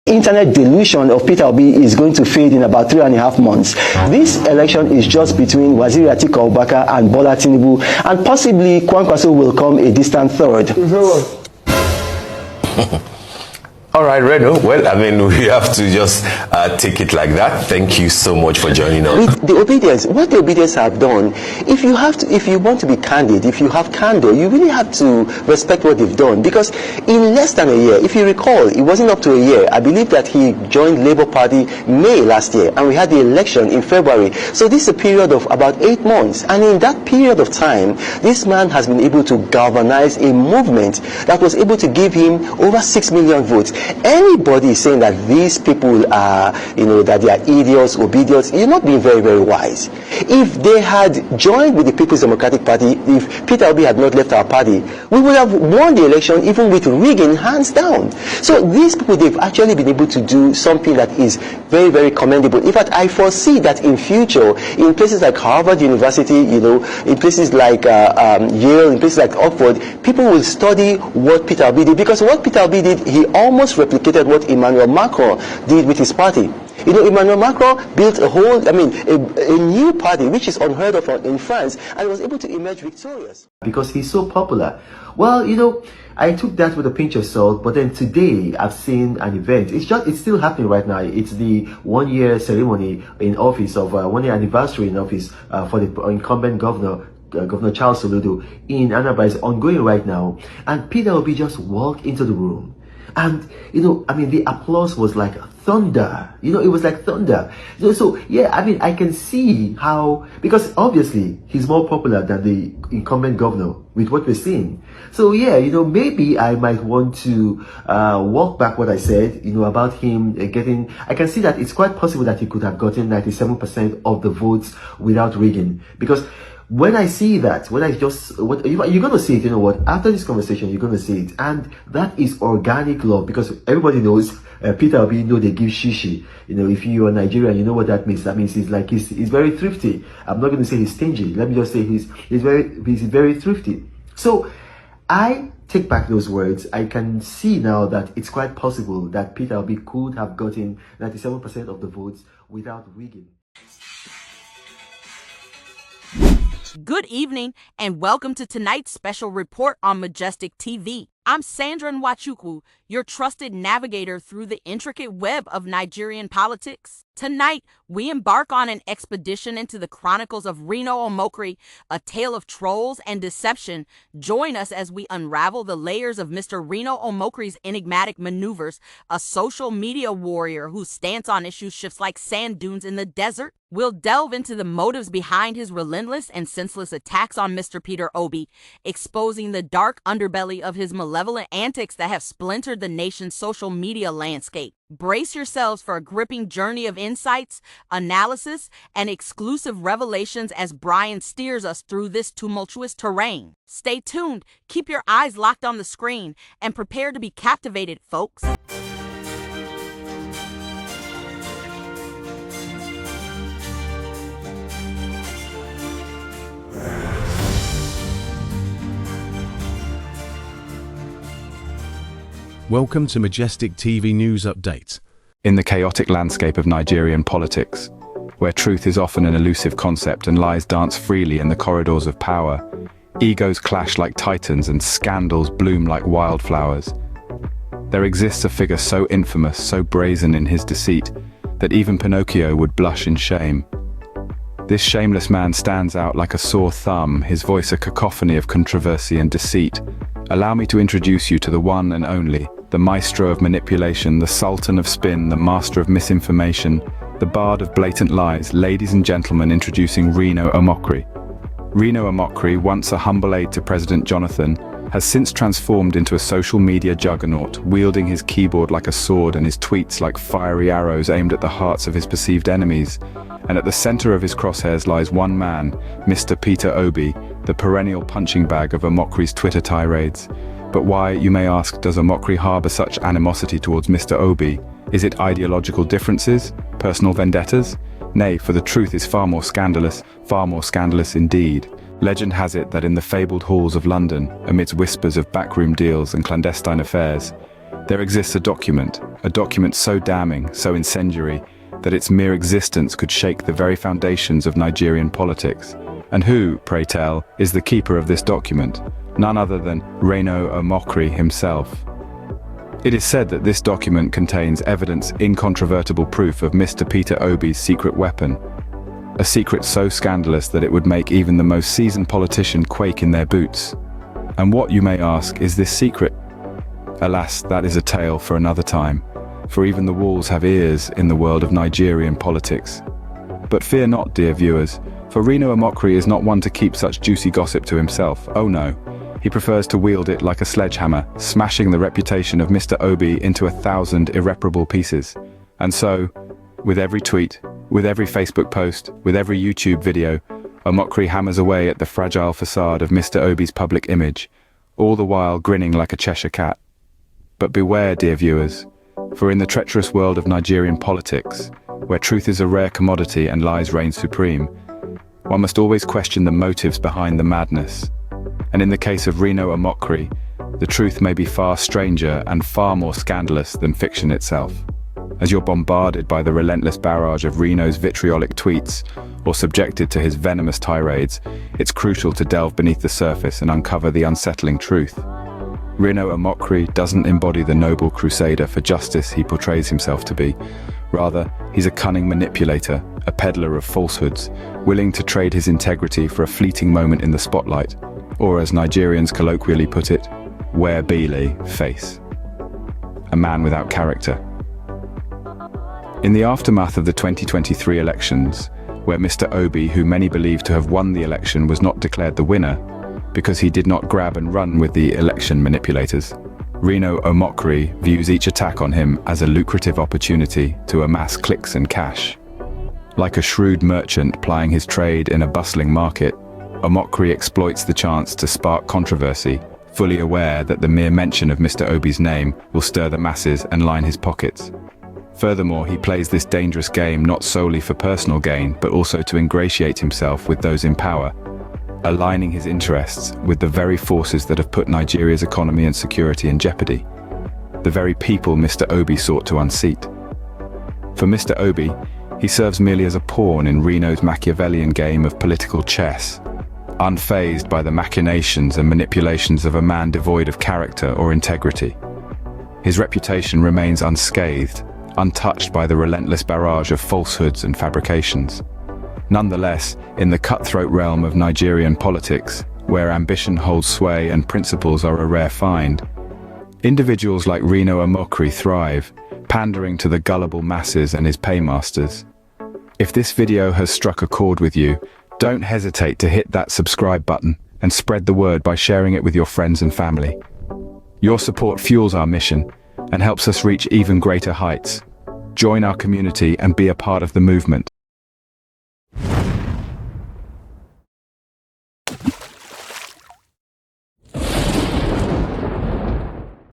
Internet delusion of Peter Obi is going to fade in about 3.5 months. This election is just between Waziri Atiku Abubakar and Bola Tinubu, and possibly Kwankwaso will come a distant third. All right, Reno. Well, I mean, we have to just take it like that. Thank you so much for joining us. With the obedience, what the obedience have done, if you want to be candid, if you have candor, you really have to respect what they've done. Because in less than a year, if you recall, it wasn't up to a year. I believe that he joined Labour Party May last year, and we had the election in February. So this is a period of about 8 months. And in that period of time, this man has been able to galvanize a movement that was able to give him over 6 million votes. Anybody saying that these people are, that they are idiots, obedience, you're not being very, very wise. If they had joined with the People's Democratic Party, if Peter Obi had not left our party, we would have won the election even with rigging hands down. So these people, they've actually been able to do something that is very, very commendable. In fact, I foresee that in future, in places like Harvard University, in places like Yale, in places like Oxford, people will study what Peter Obi did, because what Peter Obi did, he almost replicated what Emmanuel Macron did with his party. Emmanuel Macron built a new party, which is unheard of in France, and was able to emerge victorious. Because he's so popular. Well, I took that with a pinch of salt, but then today I've seen an event. It's still happening right now. It's the 1-year ceremony in office of 1-year anniversary in office for the incumbent governor, Governor Charles Soludo in Anambra. Is ongoing right now, and Peter Obi just walked into the room. And, the applause was like thunder. It was like thunder. So, yeah, I can see how, because obviously he's more popular than the incumbent governor with what we're seeing. So, yeah, maybe I might want to walk back what I said, about him getting, I can see that it's quite possible that he could have gotten 97% of the votes without rigging. Because when I see that, you're going to see it, after this conversation, you're going to see it. And that is organic love, because everybody knows, Peter Obi, they give shishi. If you are Nigerian, you know what that means. That means he's very thrifty. I'm not going to say he's stingy. Let me just say he's very thrifty. So I take back those words. I can see now that it's quite possible that Peter Obi could have gotten 97% of the votes without rigging. Good evening and welcome to tonight's special report on Majestic TV. I'm Sandra Nwachukwu, your trusted navigator through the intricate web of Nigerian politics. Tonight, we embark on an expedition into the chronicles of Reno Omokri, a tale of trolls and deception. Join us as we unravel the layers of Mr. Reno Omokri's enigmatic maneuvers, a social media warrior whose stance on issues shifts like sand dunes in the desert. We'll delve into the motives behind his relentless and senseless attacks on Mr. Peter Obi, exposing the dark underbelly of his malevolent antics that have splintered the nation's social media landscape. Brace yourselves for a gripping journey of insights, analysis, and exclusive revelations as Brian steers us through this tumultuous terrain. Stay tuned, keep your eyes locked on the screen, and prepare to be captivated, folks. Welcome to Majestic TV News Update. In the chaotic landscape of Nigerian politics, where truth is often an elusive concept and lies dance freely in the corridors of power, egos clash like titans and scandals bloom like wildflowers, there exists a figure so infamous, so brazen in his deceit, that even Pinocchio would blush in shame. This shameless man stands out like a sore thumb, his voice a cacophony of controversy and deceit. Allow me to introduce you to the one and only, the maestro of manipulation, the sultan of spin, the master of misinformation, the bard of blatant lies. Ladies and gentlemen, introducing Reno Omokri. Reno Omokri, once a humble aide to President Jonathan, has since transformed into a social media juggernaut, wielding his keyboard like a sword and his tweets like fiery arrows aimed at the hearts of his perceived enemies. And at the center of his crosshairs lies one man, Mr. Peter Obi, the perennial punching bag of Omokri's Twitter tirades. But why, you may ask, does Omokri harbor such animosity towards Mr. Obi? Is it ideological differences? Personal vendettas? Nay, for the truth is far more scandalous indeed. Legend has it that in the fabled halls of London, amidst whispers of backroom deals and clandestine affairs, There exists a document so damning, so incendiary, that its mere existence could shake the very foundations of Nigerian politics. And who, pray tell, is the keeper of this document? None other than Reno Omokri himself. It is said that this document contains evidence, incontrovertible proof of Mr. Peter Obi's secret weapon. A secret so scandalous that it would make even the most seasoned politician quake in their boots. And what, you may ask, is this secret? Alas, that is a tale for another time, for even the walls have ears in the world of Nigerian politics. But fear not, dear viewers, for Reno Omokri is not one to keep such juicy gossip to himself. Oh no. He prefers to wield it like a sledgehammer, smashing the reputation of Mr. Obi into 1,000 irreparable pieces. And so, with every tweet, with every Facebook post, with every YouTube video, Omokri hammers away at the fragile facade of Mr. Obi's public image, all the while grinning like a Cheshire cat. But beware, dear viewers, for in the treacherous world of Nigerian politics, where truth is a rare commodity and lies reign supreme, one must always question the motives behind the madness. And in the case of Reno Omokri, the truth may be far stranger and far more scandalous than fiction itself. As you're bombarded by the relentless barrage of Reno's vitriolic tweets, or subjected to his venomous tirades, it's crucial to delve beneath the surface and uncover the unsettling truth. Reno Omokri doesn't embody the noble crusader for justice he portrays himself to be. Rather, he's a cunning manipulator, a peddler of falsehoods, willing to trade his integrity for a fleeting moment in the spotlight, or as Nigerians colloquially put it, where Bele face. A man without character. In the aftermath of the 2023 elections, where Mr. Obi, who many believe to have won the election, was not declared the winner because he did not grab and run with the election manipulators, Reno Omokri views each attack on him as a lucrative opportunity to amass clicks and cash. Like a shrewd merchant plying his trade in a bustling market, Omokri exploits the chance to spark controversy, fully aware that the mere mention of Mr. Obi's name will stir the masses and line his pockets. Furthermore, he plays this dangerous game not solely for personal gain, but also to ingratiate himself with those in power, aligning his interests with the very forces that have put Nigeria's economy and security in jeopardy, the very people Mr. Obi sought to unseat. For Mr. Obi, he serves merely as a pawn in Reno's Machiavellian game of political chess, unfazed by the machinations and manipulations of a man devoid of character or integrity. His reputation remains unscathed, untouched by the relentless barrage of falsehoods and fabrications. Nonetheless, in the cutthroat realm of Nigerian politics, where ambition holds sway and principles are a rare find, individuals like Reno Omokri thrive, pandering to the gullible masses and his paymasters. If this video has struck a chord with you, don't hesitate to hit that subscribe button and spread the word by sharing it with your friends and family. Your support fuels our mission and helps us reach even greater heights. Join our community and be a part of the movement.